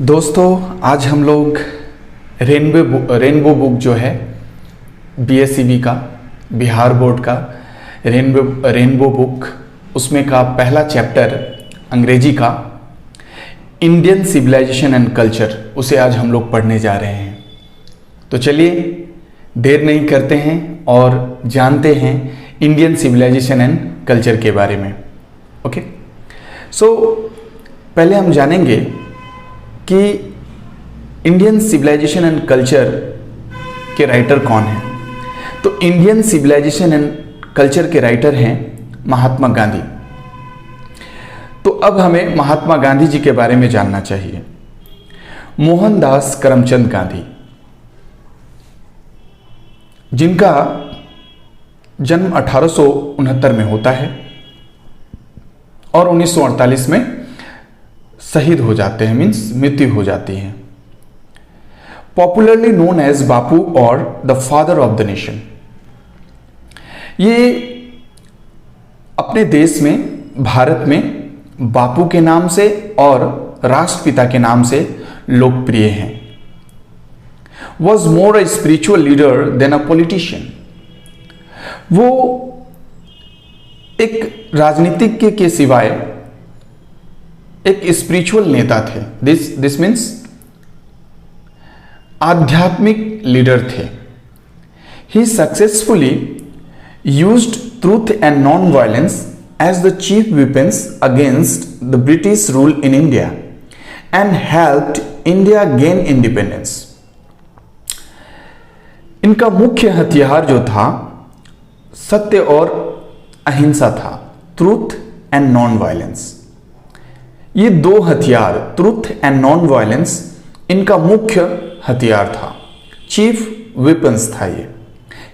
दोस्तों, आज हम लोग रेनबो बुक जो है बीएसईबी का, बिहार बोर्ड का रेनबो बुक, उसमें का पहला चैप्टर अंग्रेजी का इंडियन सिविलाइजेशन एंड कल्चर, उसे आज हम लोग पढ़ने जा रहे हैं। तो चलिए देर नहीं करते हैं और जानते हैं इंडियन सिविलाइजेशन एंड कल्चर के बारे में। ओके, सो पहले हम जानेंगे कि इंडियन सिविलाइजेशन एंड कल्चर के राइटर कौन हैं। तो इंडियन सिविलाइजेशन एंड कल्चर के राइटर हैं महात्मा गांधी। तो अब हमें महात्मा गांधी जी के बारे में जानना चाहिए। मोहनदास करमचंद गांधी, जिनका जन्म 1869 में होता है और 1948 में शहीद हो जाते हैं, मीन्स मृत्यु हो जाती है। पॉपुलरली नोन एज बापू और the father of the nation. ये अपने देश में, भारत में, बापू के नाम से और राष्ट्रपिता के नाम से लोकप्रिय हैं। Was more a spiritual leader than a politician. वो एक राजनीतिज्ञ के सिवाय एक स्पिरिचुअल नेता थे। दिस मीन्स आध्यात्मिक लीडर थे। He successfully used truth and non violence as the chief weapons against the British rule in India and helped India gain independence. इनका मुख्य हथियार जो था सत्य और अहिंसा था, ट्रूथ एंड नॉन वायलेंस। ये दो हथियार, ट्रूथ एंड नॉन वायलेंस, इनका मुख्य हथियार था, चीफ वेपन्स था। ये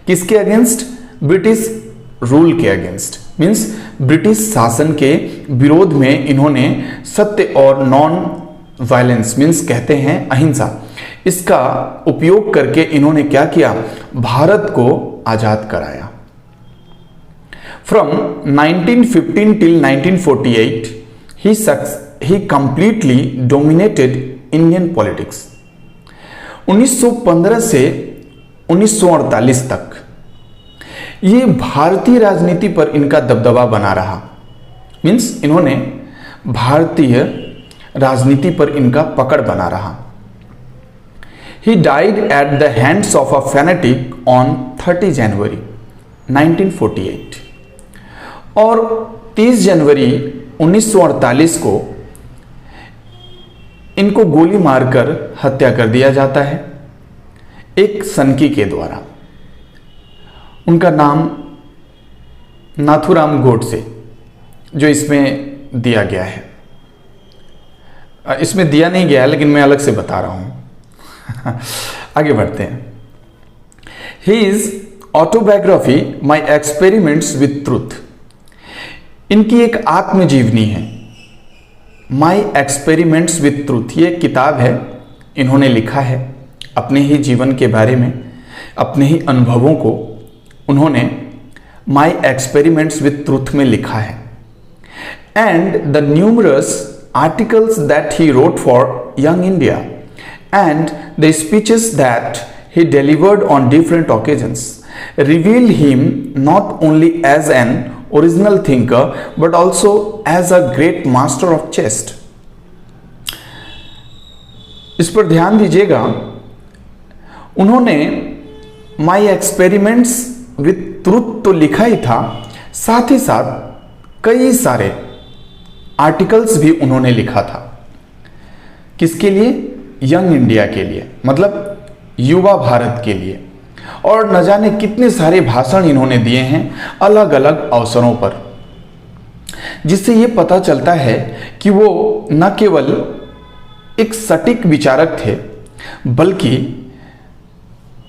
किसके अगेंस्ट? ब्रिटिश रूल के अगेंस्ट, मीन्स ब्रिटिश शासन के विरोध में इन्होंने सत्य और नॉन वायलेंस, मीन्स कहते हैं अहिंसा, इसका उपयोग करके इन्होंने क्या किया? भारत को आजाद कराया। From 1915 till 1948 he completely dominated Indian politics। 1915 से 1948 तक ये भारतीय राजनीति पर इनका दबदबा बना रहा। मीन्स इन्होंने भारतीय राजनीति पर इनका पकड़ बना रहा। He died at the hands of a fanatic on 30 जनवरी 1948। और 30 जनवरी 1948 को इनको गोली मारकर हत्या कर दिया जाता है एक सनकी के द्वारा। उनका नाम नाथूराम गोडसे, जो इसमें दिया गया है, इसमें दिया नहीं गया है लेकिन मैं अलग से बता रहा हूं। आगे बढ़ते हैं। His autobiography my experiments with truth, इनकी एक आत्मजीवनी है, माई एक्सपेरिमेंट्स विथ ट्रूथ। ये किताब है, इन्होंने लिखा है अपने ही जीवन के बारे में, अपने ही अनुभवों को उन्होंने माई एक्सपेरिमेंट्स विथ ट्रूथ में लिखा है। And the numerous articles that he wrote for young India and the speeches that he delivered on different occasions reveal him not only as an original thinker but also as a great master of chess। इस पर ध्यान दीजिएगा। उन्होंने my experiments with truth तो लिखा ही था, साथ ही साथ कई सारे आर्टिकल्स भी उन्होंने लिखा था। किसके लिए? यंग इंडिया के लिए, मतलब युवा भारत के लिए। और न जाने कितने सारे भाषण इन्होंने दिए हैं अलग अलग अवसरों पर, जिससे ये पता चलता है कि वो न केवल एक सटीक विचारक थे बल्कि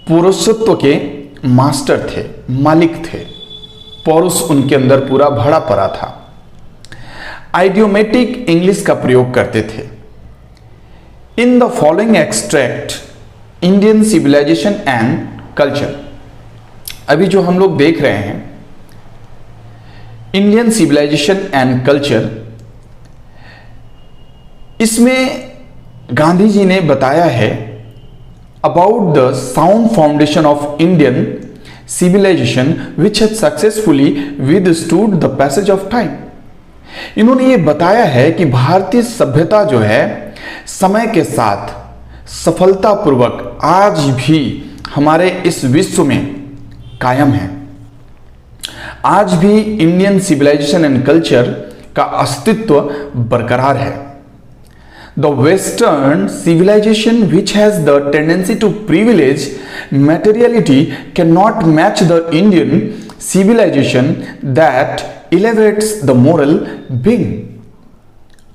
पुरुषत्व के मास्टर थे, मालिक थे। पौरुष उनके अंदर पूरा भरा पड़ा था। आइडियोमेटिक इंग्लिश का प्रयोग करते थे। In the following extract Indian civilization and culture, अभी जो हम लोग देख रहे हैं इंडियन सिविलाइजेशन एंड कल्चर, इसमें गांधी जी ने बताया है about the sound foundation of Indian civilisation which has successfully withstood the passage of time. इन्होंने ये बताया है कि भारतीय सभ्यता जो है समय के साथ सफलतापूर्वक आज भी हमारे इस विश्व में कायम है। आज भी इंडियन सिविलाइजेशन एंड कल्चर का अस्तित्व बरकरार है। The western civilization which has the tendency to privilege materiality cannot match the Indian civilization that elevates the moral being।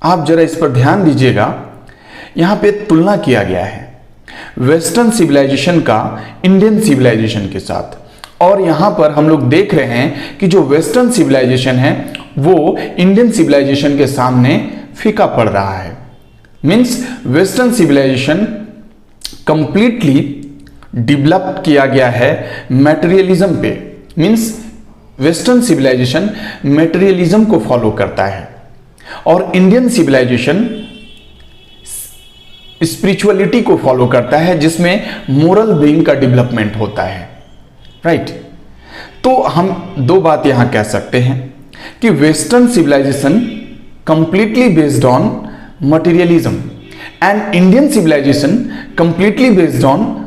आप जरा इस पर ध्यान दीजिएगा, यहां पे तुलना किया गया है वेस्टर्न सिविलाइजेशन का इंडियन सिविलाइजेशन के साथ, और यहां पर हम लोग देख रहे हैं कि जो वेस्टर्न सिविलाइजेशन है वो इंडियन सिविलाइजेशन के सामने फीका पड़ रहा है। Means western civilization completely develop किया गया है मटेरियलिज्म पे। मीन्स वेस्टर्न सिविलाइजेशन मटेरियलिज्म को फॉलो करता है और इंडियन सिविलाइजेशन स्पिरिचुअलिटी को फॉलो करता है, जिसमें मोरल बीइंग का डेवलपमेंट होता है। राइट। तो हम दो बात यहां कह सकते हैं कि western civilization completely based on materialism and Indian civilization completely based on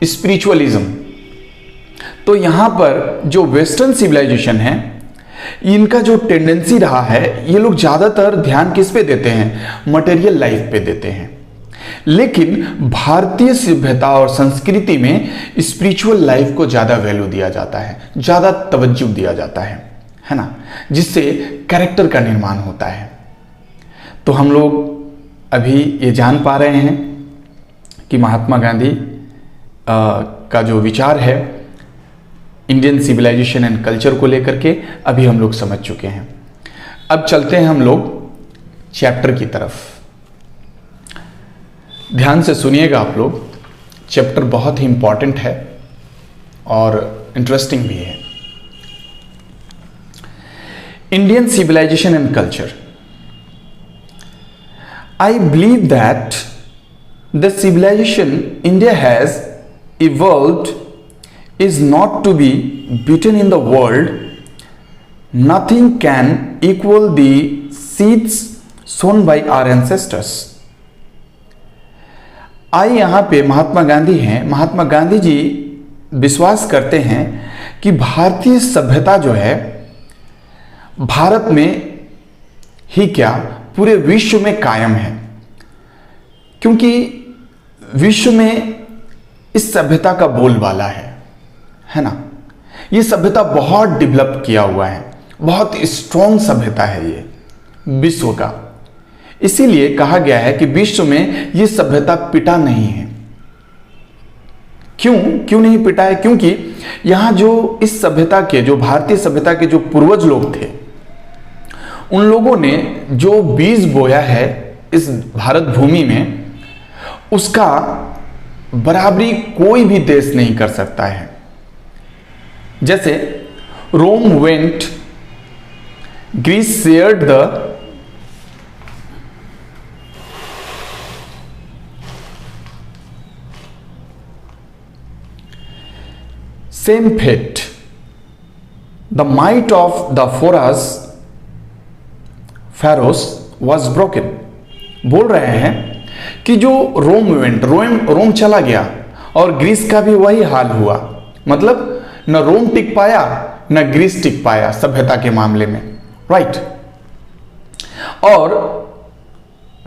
spiritualism. तो यहां पर जो वेस्टर्न सिविलाइजेशन है इनका जो टेंडेंसी रहा है, ये लोग ज्यादातर ध्यान किस पे देते हैं? मटेरियल लाइफ पे देते हैं। लेकिन भारतीय सभ्यता और संस्कृति में स्पिरिचुअल लाइफ को ज्यादा वैल्यू दिया जाता है, ज्यादा तवज्जो दिया जाता है ना, जिससे कैरेक्टर का निर्माण होता है। तो हम लोग अभी ये जान पा रहे हैं कि महात्मा गांधी का जो विचार है इंडियन सिविलाइजेशन एंड कल्चर को लेकर के अभी हम लोग समझ चुके हैं। अब चलते हैं हम लोग चैप्टर की तरफ। ध्यान से सुनिएगा आप लोग, चैप्टर बहुत ही इंपॉर्टेंट है और इंटरेस्टिंग भी है। Indian civilization and culture. I believe that the civilization India has evolved is not to be beaten in the world. Nothing can equal the seeds sown by our ancestors। आई यहां पे महात्मा गांधी हैं। महात्मा गांधी जी विश्वास करते हैं कि भारतीय सभ्यता जो है भारत में ही क्या पूरे विश्व में कायम है, क्योंकि विश्व में इस सभ्यता का बोलबाला है ना। ये सभ्यता बहुत डेवलप किया हुआ है, बहुत स्ट्रॉन्ग सभ्यता है ये विश्व का। इसीलिए कहा गया है कि विश्व में ये सभ्यता पिटा नहीं है। क्यों नहीं पिटा है? क्योंकि यहां जो इस सभ्यता के, जो भारतीय सभ्यता के जो पूर्वज लोग थे, उन लोगों ने जो बीज बोया है इस भारत भूमि में, उसका बराबरी कोई भी देश नहीं कर सकता है। जैसे Rome went, Greece shared the same fate, the might of the pharaohs was broken। बोल रहे हैं कि जो रोम चला गया और ग्रीस का भी वही हाल हुआ। मतलब न रोम टिक पाया न ग्रीस टिक पाया सभ्यता के मामले में। राइट। और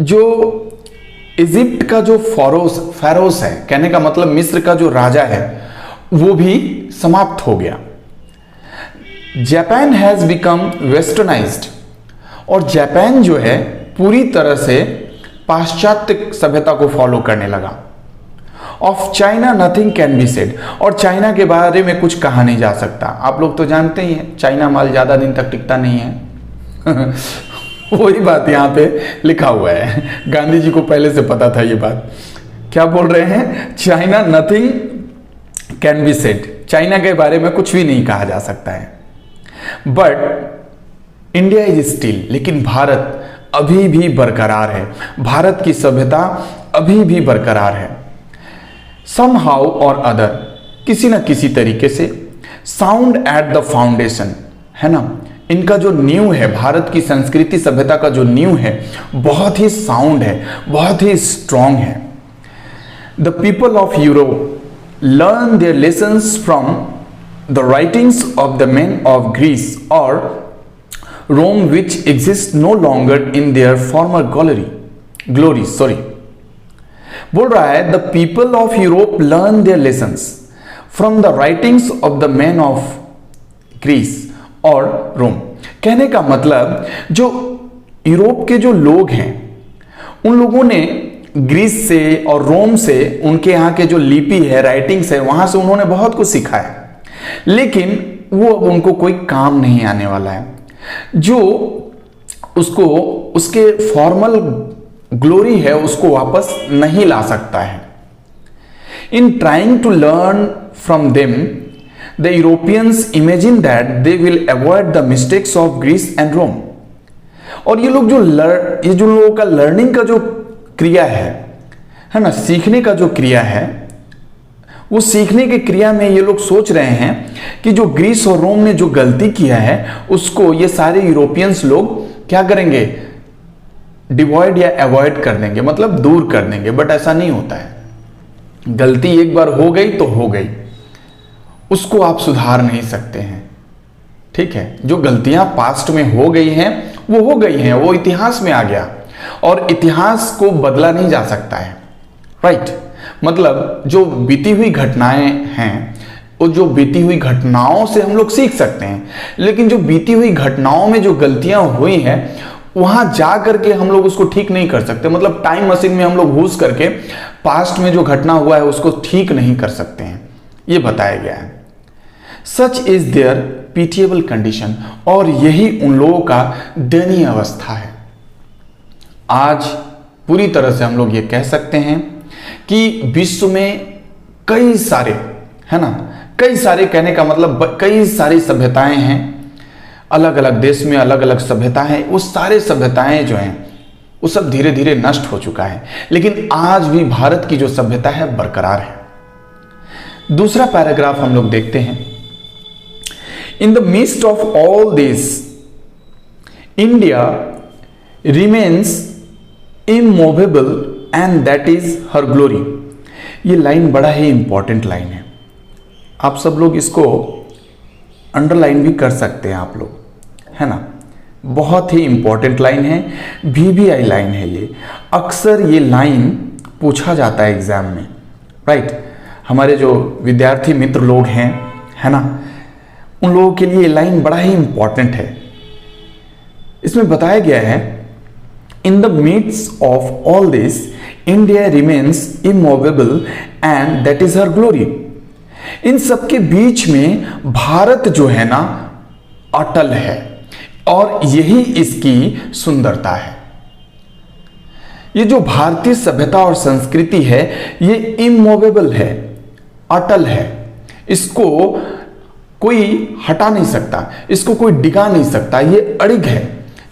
जो इजिप्ट का जो फैरोस है, कहने का मतलब मिस्र का जो राजा है, वो भी समाप्त हो गया। जापान हैज बिकम वेस्टर्नाइज्ड, और जापान जो है पूरी तरह से पाश्चात्य सभ्यता को फॉलो करने लगा। Of China nothing can be said, और चाइना के बारे में कुछ कहा नहीं जा सकता। आप लोग तो जानते ही हैं चाइना माल ज्यादा दिन तक टिकता नहीं है। वही बात यहाँ पे लिखा हुआ है, गांधी जी को पहले से पता था ये बात। क्या बोल रहे हैं? China nothing can be said, China के बारे में कुछ भी नहीं कहा जा सकता है। बट इंडिया इज स्टिल, लेकिन भारत अभी भी बरकरार है। भारत की सभ्यता अभी भी बरकरार है। समहाउ और अदर, किसी न किसी तरीके से, साउंड एट द फाउंडेशन, है ना, इनका जो नींव है, भारत की संस्कृति सभ्यता का जो नींव है बहुत ही साउंड है, बहुत ही स्ट्रांग है। The people of Europe learn their lessons from the writings of the man of Greece और Rome which exist no longer in their former glory. बोल रहा है the people of Europe learn their lessons from the writings of the man of Greece और Rome. कहने का मतलब जो Europe के जो लोग हैं उन लोगों ने ग्रीस से और रोम से, उनके यहाँ के जो लिपि है, राइटिंग्स है, वहां से उन्होंने बहुत कुछ सीखा है, लेकिन वो अब उनको कोई काम नहीं आने वाला है। जो उसको उसके फॉर्मल ग्लोरी है उसको वापस नहीं ला सकता है। In trying to learn from them the Europeans imagine that they will avoid the mistakes of Greece and Rome। और ये लोग ये जो लोगों का लर्निंग का जो क्रिया है ना, सीखने का जो क्रिया है, वो सीखने के क्रिया में ये लोग सोच रहे हैं कि जो ग्रीस और रोम ने जो गलती किया है उसको ये सारे यूरोपियंस लोग क्या करेंगे, डिवॉइड या अवॉइड कर देंगे, मतलब दूर कर देंगे। बट ऐसा नहीं होता है। गलती एक बार हो गई तो हो गई, उसको आप सुधार नहीं सकते हैं। ठीक है, जो गलतियां पास्ट में हो गई हैं वो हो गई हैं, वो इतिहास में आ गया और इतिहास को बदला नहीं जा सकता है। राइट, मतलब जो बीती हुई घटनाएं हैं, वो जो बीती हुई घटनाओं से हम लोग सीख सकते हैं, लेकिन जो बीती हुई घटनाओं में जो गलतियां हुई हैं वहां जा करके हम लोग उसको ठीक नहीं कर सकते। मतलब टाइम मशीन में हम लोग घुस करके पास्ट में जो घटना हुआ है उसको ठीक नहीं कर सकते हैं, ये बताया गया है। सच इज देयर पीटिएबल कंडीशन, और यही उन लोगों का दयनीय अवस्था है। आज पूरी तरह से हम लोग ये कह सकते हैं कि विश्व में कई सारे, है ना, कई सारे, कहने का मतलब कई सारी सभ्यताएं हैं, अलग अलग देश में अलग अलग सभ्यता है। वो सारे सभ्यताएं जो हैं वो सब धीरे धीरे नष्ट हो चुका है, लेकिन आज भी भारत की जो सभ्यता है बरकरार है। दूसरा पैराग्राफ हम लोग देखते हैं। In the midst of all this, India remains immovable and that is her glory। ये लाइन बड़ा ही इंपॉर्टेंट लाइन है, आप सब लोग इसको अंडरलाइन भी कर सकते हैं आप लोग, है ना। बहुत ही इंपॉर्टेंट लाइन है, VVI लाइन है ये। अक्सर ये लाइन पूछा जाता है एग्जाम में। राइट, हमारे जो विद्यार्थी मित्र लोग हैं, है ना, उन लोगों के लिए लाइन बड़ा ही इंपॉर्टेंट है। इसमें बताया गया है in the midst of all this India remains immovable and that is her glory. इन सबके बीच में भारत जो है ना अटल है और यही इसकी सुंदरता है। ये जो भारतीय सभ्यता और संस्कृति है ये इमूवेबल है, अटल है, इसको कोई हटा नहीं सकता, इसको कोई डिगा नहीं सकता, ये अड़िग है,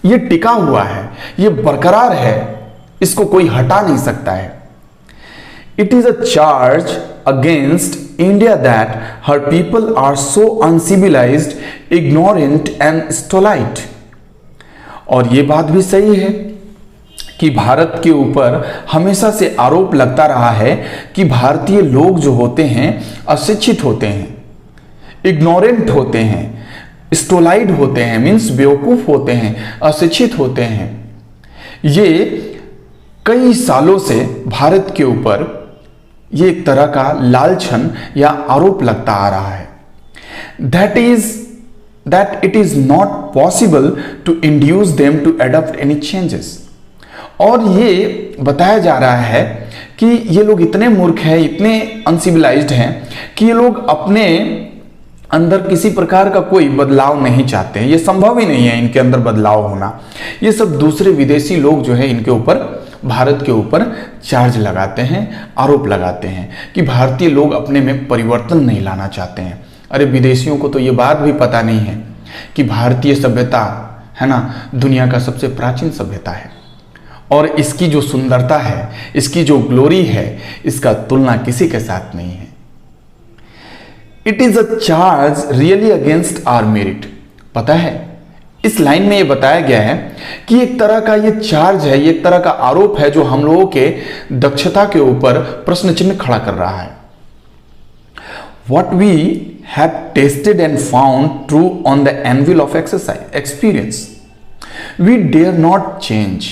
ये टिका हुआ है, ये बरकरार है, इसको कोई हटा नहीं सकता है। It is a charge against India that her people are so uncivilised, ignorant and stolid. और ये बात भी सही है कि भारत के ऊपर हमेशा से आरोप लगता रहा है कि भारतीय लोग जो होते हैं अशिक्षित होते हैं, इग्नोरेंट होते हैं, स्टोलाइड होते हैं, मीन्स बेवकूफ होते हैं, अशिक्षित होते हैं। ये कई सालों से भारत के ऊपर ये एक तरह का लालछन या आरोप लगता आ रहा है। That it is not possible to induce them to adopt any changes. और ये बताया जा रहा है कि ये लोग इतने मूर्ख हैं, इतने अनसिविलाइज्ड हैं कि ये लोग अपने अंदर किसी प्रकार का कोई बदलाव नहीं चाहते हैं। ये संभव ही नहीं है इनके अंदर बदलाव होना। ये सब दूसरे विदेशी लोग जो है इनके ऊपर, भारत के ऊपर चार्ज लगाते हैं, आरोप लगाते हैं कि भारतीय लोग अपने में परिवर्तन नहीं लाना चाहते हैं। अरे विदेशियों को तो ये बात भी पता नहीं है कि भारतीय सभ्यता, है ना, दुनिया का सबसे प्राचीन सभ्यता है और इसकी जो सुंदरता है, इसकी जो ग्लोरी है, इसका तुलना किसी के साथ नहीं है। It is a charge really against our merit. पता है, इस लाइन में ये बताया गया है कि एक तरह का ये चार्ज है, ये एक तरह का आरोप है जो हम लोगों के दक्षता के ऊपर प्रश्न चिन्ह खड़ा कर रहा है। What we have tasted and found true on the anvil of experience, we dare not change।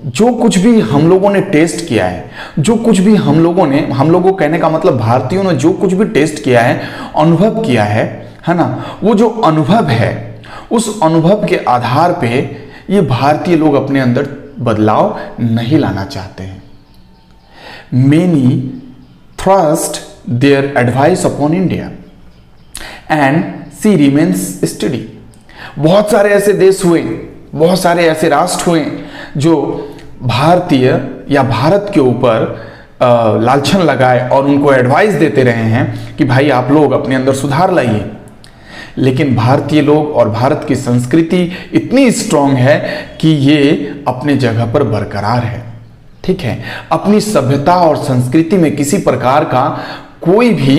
जो कुछ भी हम लोगों ने टेस्ट किया है, जो कुछ भी हम लोगों कहने का मतलब भारतीयों ने जो कुछ भी टेस्ट किया है, अनुभव किया है ना, वो जो अनुभव है, उस अनुभव के आधार पे ये भारतीय लोग अपने अंदर बदलाव नहीं लाना चाहते हैं। Many thrust their advice upon India and she remains steady। बहुत सारे ऐसे देश हुए, बहुत सारे ऐसे राष्ट्र हुए जो भारतीय या भारत के ऊपर लालछन लगाए और उनको एडवाइस देते रहे हैं कि भाई आप लोग अपने अंदर सुधार लाइए, लेकिन भारतीय लोग और भारत की संस्कृति इतनी स्ट्रांग है कि ये अपने जगह पर बरकरार है। ठीक है, अपनी सभ्यता और संस्कृति में किसी प्रकार का कोई भी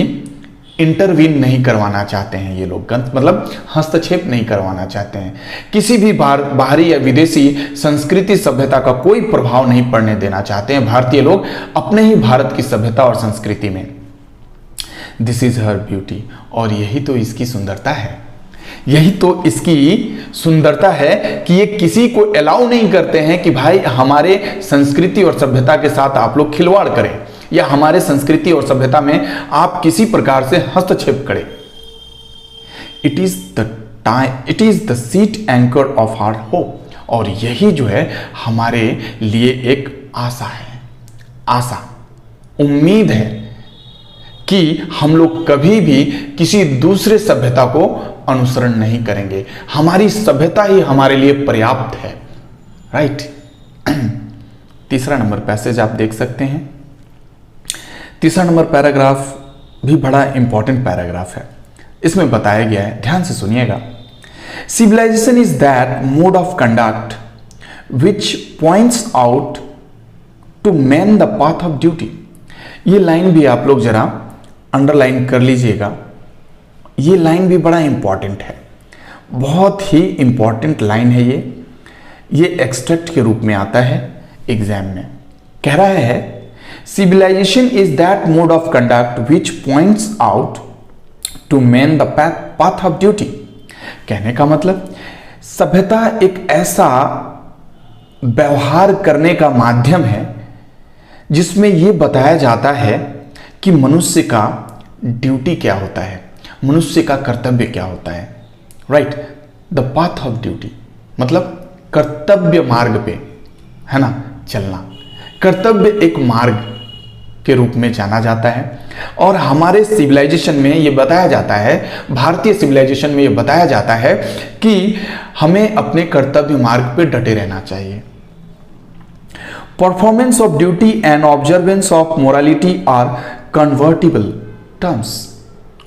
इंटरवीन नहीं करवाना चाहते हैं ये लोग, मतलब हस्तक्षेप नहीं करवाना चाहते हैं, किसी भी बाहरी या विदेशी संस्कृति सभ्यता का कोई प्रभाव नहीं पड़ने देना चाहते हैं भारतीय लोग अपने ही भारत की सभ्यता और संस्कृति में। This is her beauty. और यही तो इसकी सुंदरता है, यही तो इसकी सुंदरता है कि ये किसी को अलाउ नहीं करते हैं कि भाई हमारे संस्कृति और सभ्यता के साथ आप लोग खिलवाड़ करें या हमारे संस्कृति और सभ्यता में आप किसी प्रकार से हस्तक्षेप करें। It is the sheet anchor of our hope. और यही जो है हमारे लिए एक आशा है, आशा, उम्मीद है कि हम लोग कभी भी किसी दूसरे सभ्यता को अनुसरण नहीं करेंगे, हमारी सभ्यता ही हमारे लिए पर्याप्त है। राइट। तीसरा नंबर पैसेज आप देख सकते हैं। तीसरा नंबर पैराग्राफ भी बड़ा इंपॉर्टेंट पैराग्राफ है। इसमें बताया गया है, ध्यान से सुनिएगा। Civilization is that mode of conduct which points out to man the path of duty. ये लाइन भी आप लोग जरा अंडरलाइन कर लीजिएगा, ये लाइन भी बड़ा इंपॉर्टेंट है, बहुत ही इंपॉर्टेंट लाइन है ये एक्सट्रैक्ट के रूप में आता है एग्जाम में। कह रहा है civilization is that mode of conduct which points out to man the path of duty. कहने का मतलब सभ्यता एक ऐसा व्यवहार करने का माध्यम है जिसमें यह बताया जाता है कि मनुष्य का ड्यूटी क्या होता है, मनुष्य का कर्तव्य क्या होता है। Right, the path of duty मतलब कर्तव्य मार्ग पे, है ना, चलना। कर्तव्य एक मार्ग के रूप में जाना जाता है। और हमारे सिविलाइजेशन में यह बताया जाता है, भारतीय सिविलाइजेशन में यह बताया जाता है कि हमें अपने कर्तव्य मार्ग पे डटे रहना चाहिए। Performance of duty and observance of morality are convertible terms.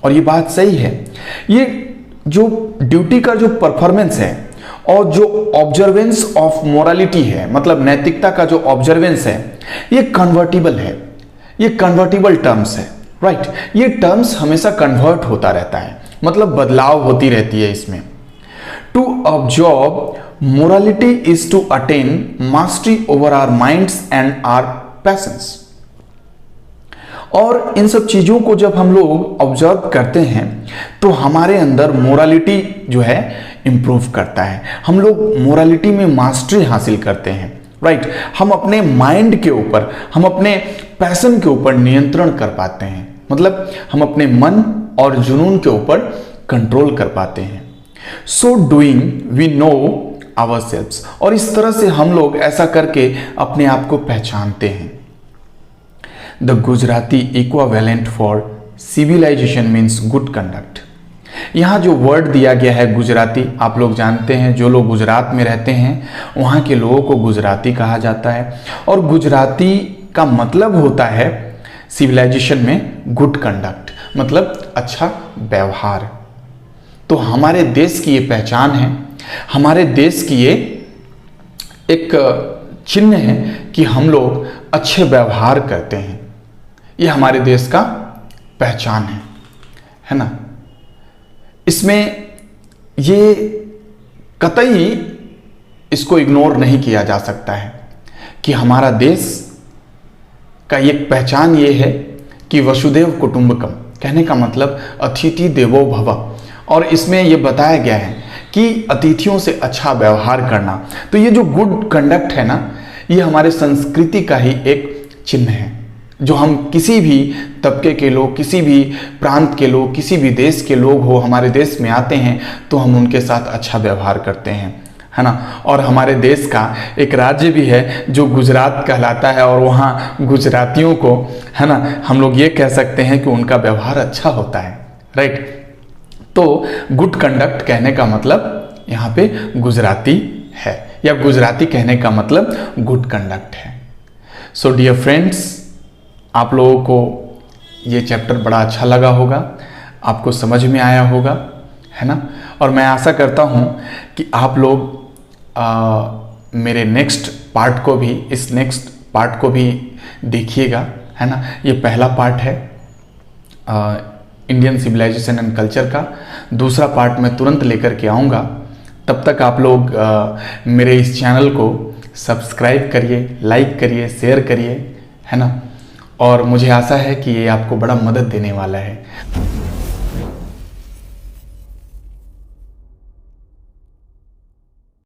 और ये बात सही है, ये जो ड्यूटी का जो परफॉर्मेंस है और जो ऑब्जर्वेंस ऑफ मोरालिटी है, मतलब नैतिकता का जो ऑब्जर्वेंस है, ये कन्वर्टिबल है, ये कन्वर्टिबल टर्म्स है। राइट, ये टर्म्स हमेशा कन्वर्ट होता रहता है, मतलब बदलाव होती रहती है इसमें। To observe morality is to attain mastery over our minds and our passions. और इन सब चीजों को जब हम लोग ऑब्जर्व करते हैं तो हमारे अंदर मोरालिटी जो है इंप्रूव करता है, हम लोग मोरालिटी में मास्टरी हासिल करते हैं। राइट, हम अपने माइंड के ऊपर, हम अपने पैशन के ऊपर नियंत्रण कर पाते हैं, मतलब हम अपने मन और जुनून के ऊपर कंट्रोल कर पाते हैं। So doing we know ourselves. और इस तरह से हम लोग ऐसा करके अपने आप को पहचानते हैं। The Gujarati equivalent for civilization means good conduct. यहाँ जो वर्ड दिया गया है गुजराती, आप लोग जानते हैं, जो लोग गुजरात में रहते हैं वहाँ के लोगों को गुजराती कहा जाता है। और गुजराती का मतलब होता है सिविलाइजेशन में गुड कंडक्ट, मतलब अच्छा व्यवहार। तो हमारे देश की ये पहचान है, हमारे देश की ये एक चिन्ह है कि हम लोग अच्छे व्यवहार करते हैं। ये हमारे देश का पहचान है ना। इसमें ये कतई इसको इग्नोर नहीं किया जा सकता है कि हमारा देश का एक पहचान ये है कि वसुदेव कुटुंबकम, कहने का मतलब अतिथि देवो भव, और इसमें ये बताया गया है कि अतिथियों से अच्छा व्यवहार करना। तो ये जो गुड कंडक्ट है ना, ये हमारे संस्कृति का ही एक चिन्ह है, जो हम किसी भी तबके के लोग, किसी भी प्रांत के लोग, किसी भी देश के लोग हो, हमारे देश में आते हैं तो हम उनके साथ अच्छा व्यवहार करते हैं, है ना। और हमारे देश का एक राज्य भी है जो गुजरात कहलाता है, और वहाँ गुजरातियों को, है ना, हम लोग ये कह सकते हैं कि उनका व्यवहार अच्छा होता है, राइट। तो गुड कंडक्ट कहने का मतलब यहाँ पे गुजराती है, या गुजराती कहने का मतलब गुड कंडक्ट है। सो डियर फ्रेंड्स, आप लोगों को ये चैप्टर बड़ा अच्छा लगा होगा, आपको समझ में आया होगा, है ना। और मैं आशा करता हूँ कि आप लोग मेरे नेक्स्ट पार्ट को भी देखिएगा, है ना। ये पहला पार्ट है इंडियन सिविलाइजेशन एंड कल्चर का। दूसरा पार्ट मैं तुरंत लेकर के आऊँगा। तब तक आप लोग मेरे इस चैनल को सब्सक्राइब करिए, लाइक करिए, शेयर करिए, है ना। और मुझे आशा है कि ये आपको बड़ा मदद देने वाला है।